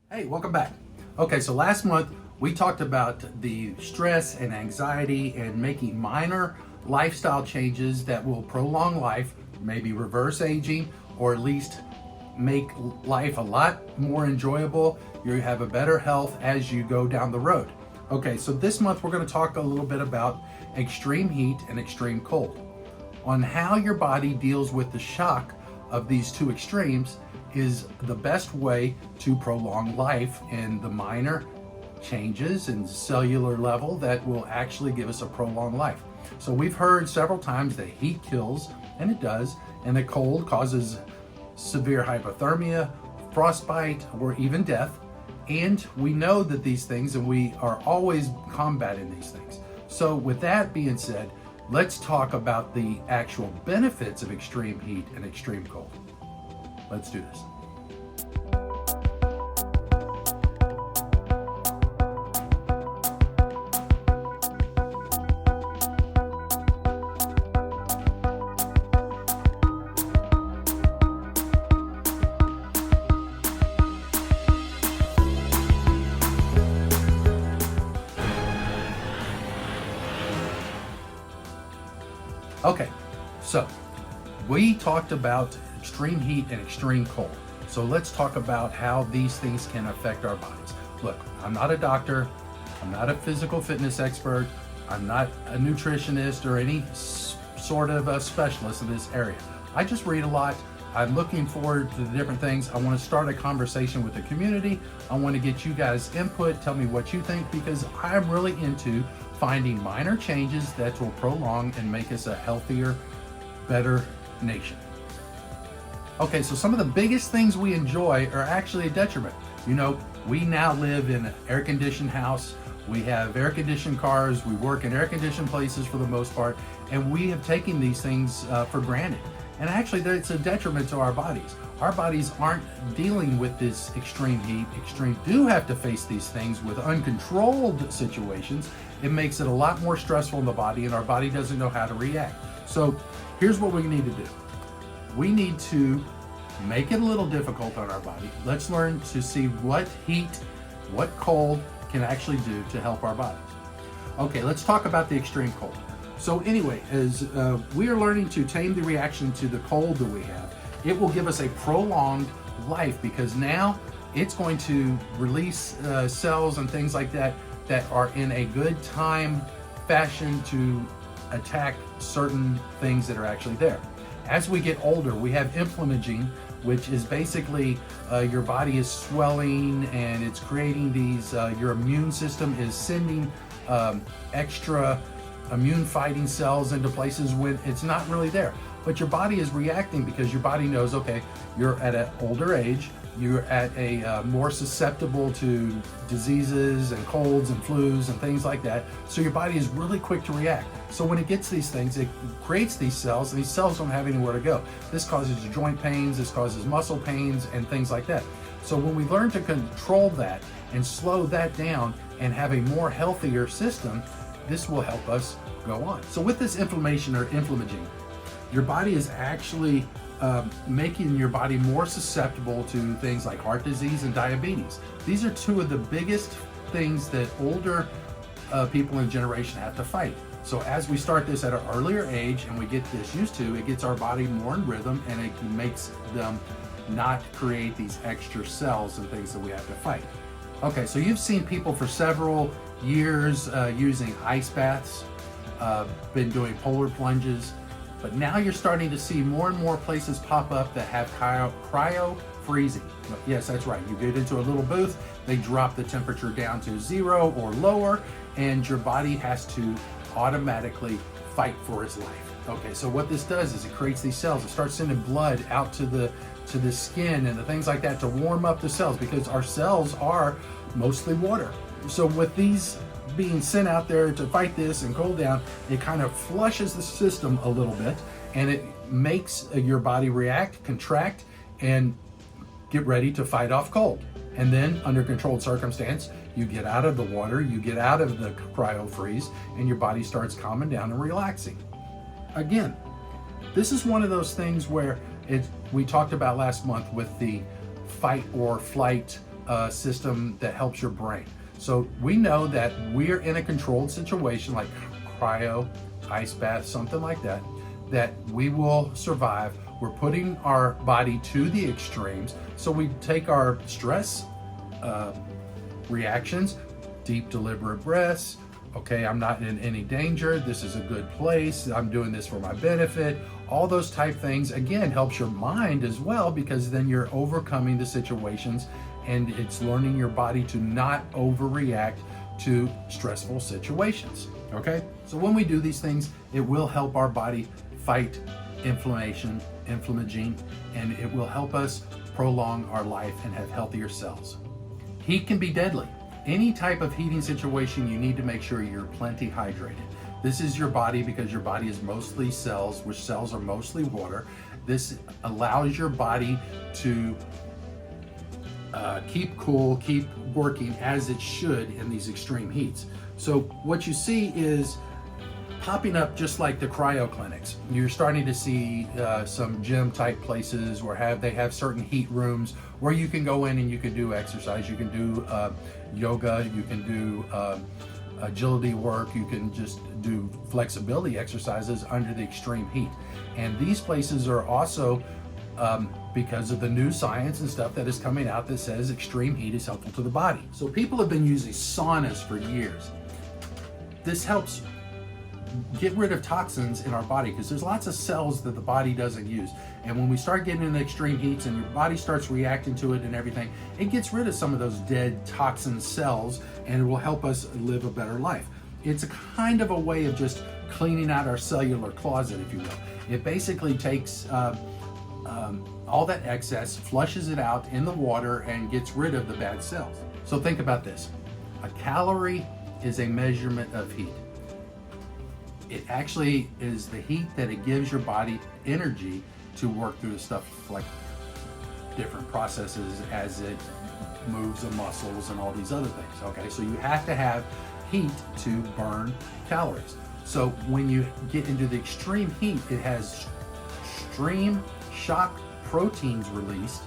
Hey, welcome back. Okay, so last month we talked about the stress and anxiety and making minor lifestyle changes that will prolong life, maybe reverse aging, or at least make life a lot more enjoyable. You have a better health as you go down the road. Okay, so this month we're going to talk a little bit about extreme heat and extreme cold, on how your body deals with the shock of these two extremes is the best way to prolong life in the minor changes in cellular level that will actually give us a prolonged life. So we've heard several times that heat kills, and it does, and the cold causes severe hypothermia, frostbite, or even death. And we know that these things, and we are always combating these things. So with that being said, let's talk about the actual benefits of extreme heat and extreme cold. Let's do this. Okay, so we talked about extreme heat and extreme cold. So let's talk about how these things can affect our bodies. Look, I'm not a doctor, I'm not a physical fitness expert, I'm not a nutritionist or any sort of a specialist in this area. I just read a lot. I'm looking forward to the different things. I want to start a conversation with the community. I want to get you guys input, tell me what you think, because I'm really into finding minor changes that will prolong and make us a healthier, better nation. Okay, so some of the biggest things we enjoy are actually a detriment. You know, we now live in an air-conditioned house. We have air-conditioned cars. We work in air-conditioned places for the most part, and we have taken these things for granted. And actually, it's a detriment to our bodies. Our bodies aren't dealing with this extreme heat. Do have to face these things with uncontrolled situations. It makes it a lot more stressful in the body, and our body doesn't know how to react. So here's what we need to do. We need to make it a little difficult on our body. Let's learn to see what heat, what cold can actually do to help our bodies. Okay, let's talk about the extreme cold. So anyway, as we are learning to tame the reaction to the cold that we have, it will give us a prolonged life, because now it's going to release cells and things like that that are in a good time fashion to attack certain things that are actually there. As we get older, we have inflammaging, which is basically your body is swelling and it's creating these, your immune system is sending extra immune fighting cells into places when it's not really there. But your body is reacting because your body knows, okay, you're at an older age, you're at a more susceptible to diseases and colds and flus and things like that. So your body is really quick to react. So when it gets these things, it creates these cells, and these cells don't have anywhere to go. This causes joint pains, this causes muscle pains and things like that. So when we learn to control that and slow that down and have a more healthier system, this will help us go on. So with this inflammation or inflammaging, your body is actually making your body more susceptible to things like heart disease and diabetes. These are two of the biggest things that older people in generation have to fight. So as we start this at an earlier age and we get this used to, it gets our body more in rhythm, and it makes them not create these extra cells and things that we have to fight. Okay, so you've seen people for several years using ice baths, been doing polar plunges, but now you're starting to see more and more places pop up that have cryo freezing. Yes, that's right. You get into a little booth, they drop the temperature down to 0 or lower, and your body has to automatically fight for its life. Okay, so what this does is it creates these cells. It starts sending blood out to the skin and the things like that to warm up the cells, because our cells are mostly water. So with these being sent out there to fight this and cool down, it kind of flushes the system a little bit, and it makes your body react, contract, and get ready to fight off cold. And then under controlled circumstance, you get out of the water, you get out of the cryo freeze, and your body starts calming down and relaxing. Again, this is one of those things where we talked about last month with the fight or flight system that helps your brain. So we know that we're in a controlled situation like cryo, ice bath, something like that, that we will survive. We're putting our body to the extremes. So we take our stress reactions, deep deliberate breaths. Okay, I'm not in any danger. This is a good place. I'm doing this for my benefit. All those type things, again, helps your mind as well, because then you're overcoming the situations and it's learning your body to not overreact to stressful situations. Okay, so when we do these things, it will help our body fight inflammation, and it will help us prolong our life and have healthier cells. Heat can be deadly. Any type of heating situation, you need to make sure you're plenty hydrated. This is your body, because your body is mostly cells, which cells are mostly water. This allows your body to keep cool, keep working as it should in these extreme heats. So what you see is popping up just like the cryo clinics. You're starting to see some gym type places where they have certain heat rooms where you can go in and you can do exercise, you can do yoga, you can do agility work, you can just do flexibility exercises under the extreme heat. And these places are also, because of the new science and stuff that is coming out that says extreme heat is helpful to the body. So people have been using saunas for years. This helps get rid of toxins in our body, because there's lots of cells that the body doesn't use. And when we start getting into extreme heats and your body starts reacting to it and everything, it gets rid of some of those dead toxin cells, and it will help us live a better life. It's a kind of a way of just cleaning out our cellular closet, if you will. It basically takes all that excess, flushes it out in the water, and gets rid of the bad cells. So think about this. A calorie is a measurement of heat. It actually is the heat that it gives your body energy to work through the stuff like different processes as it moves the muscles and all these other things. Okay, so you have to have heat to burn calories. So when you get into the extreme heat, it has extreme shock proteins released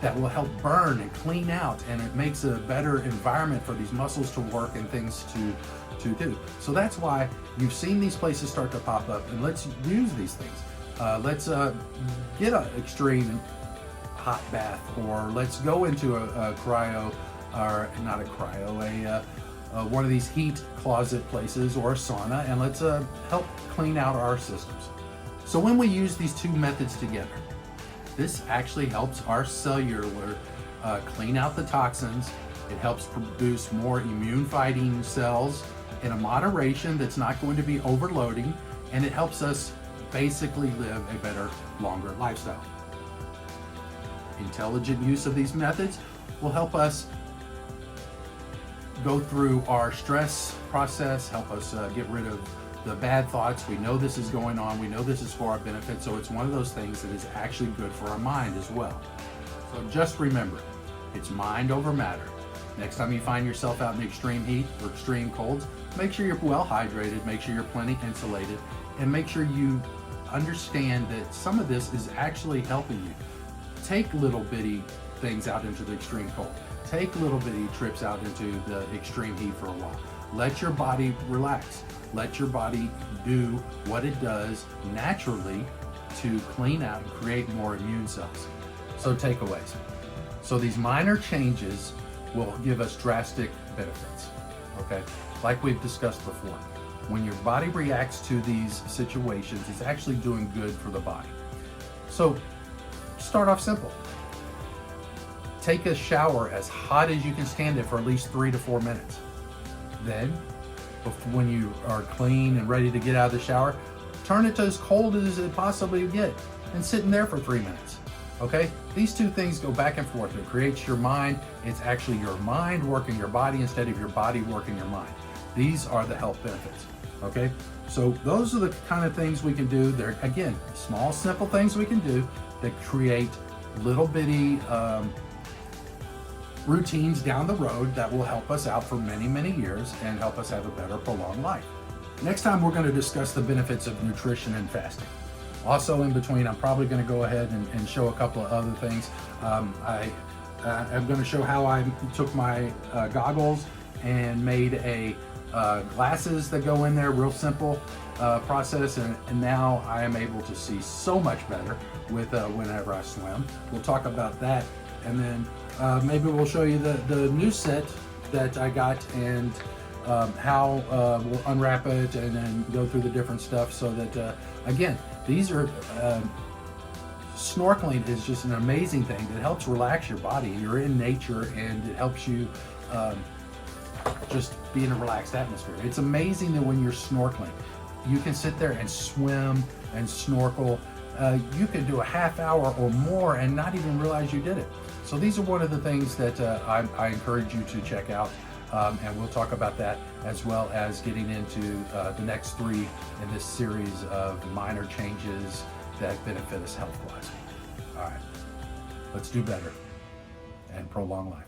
that will help burn and clean out, and it makes a better environment for these muscles to work and things to do. So that's why you've seen these places start to pop up, and let's use these things. Let's get an extreme hot bath, or let's go into a cryo, or not a cryo, one of these heat closet places or a sauna, and let's help clean out our systems. So when we use these two methods together, this actually helps our cellular clean out the toxins. It helps produce more immune fighting cells in a moderation that's not going to be overloading, and it helps us basically live a better, longer lifestyle. Intelligent use of these methods will help us go through our stress process, help us get rid of the bad thoughts. We know this is going on, we know this is for our benefit, so it's one of those things that is actually good for our mind as well. So just remember, it's mind over matter. Next time you find yourself out in extreme heat or extreme colds, make sure you're well hydrated, make sure you're plenty insulated, and make sure you understand that some of this is actually helping you. Take little bitty things out into the extreme cold. Take little bitty trips out into the extreme heat for a while. Let your body relax. Let your body do what it does naturally to clean out and create more immune cells. So takeaways. So these minor changes will give us drastic benefits, okay? Like we've discussed before, when your body reacts to these situations, it's actually doing good for the body. So start off simple. Take a shower as hot as you can stand it for at least 3 to 4 minutes. Then, when you are clean and ready to get out of the shower, turn it to as cold as it possibly get and sit in there for 3 minutes. Okay? These two things go back and forth. It creates your mind. It's actually your mind working your body instead of your body working your mind. These are the health benefits. Okay? So those are the kind of things we can do. They're, again, small, simple things we can do that create little bitty routines down the road that will help us out for many, many years and help us have a better, prolonged life. Next time, we're going to discuss the benefits of nutrition and fasting. Also in between, I'm probably going to go ahead and show a couple of other things. I I'm going to show how I took my goggles and made a glasses that go in there, real simple process, and now I am able to see so much better with whenever I swim. We'll talk about that, and then maybe we'll show you the new set that I got, and how we'll unwrap it and then go through the different stuff, so that again, these are snorkeling is just an amazing thing that helps relax your body. You're in nature and it helps you just be in a relaxed atmosphere. It's amazing that when you're snorkeling, you can sit there and swim and snorkel. You can do a half hour or more and not even realize you did it. So these are one of the things that I encourage you to check out. And we'll talk about that, as well as getting into the next 3 in this series of minor changes that benefit us health-wise. All right, let's do better and prolong life.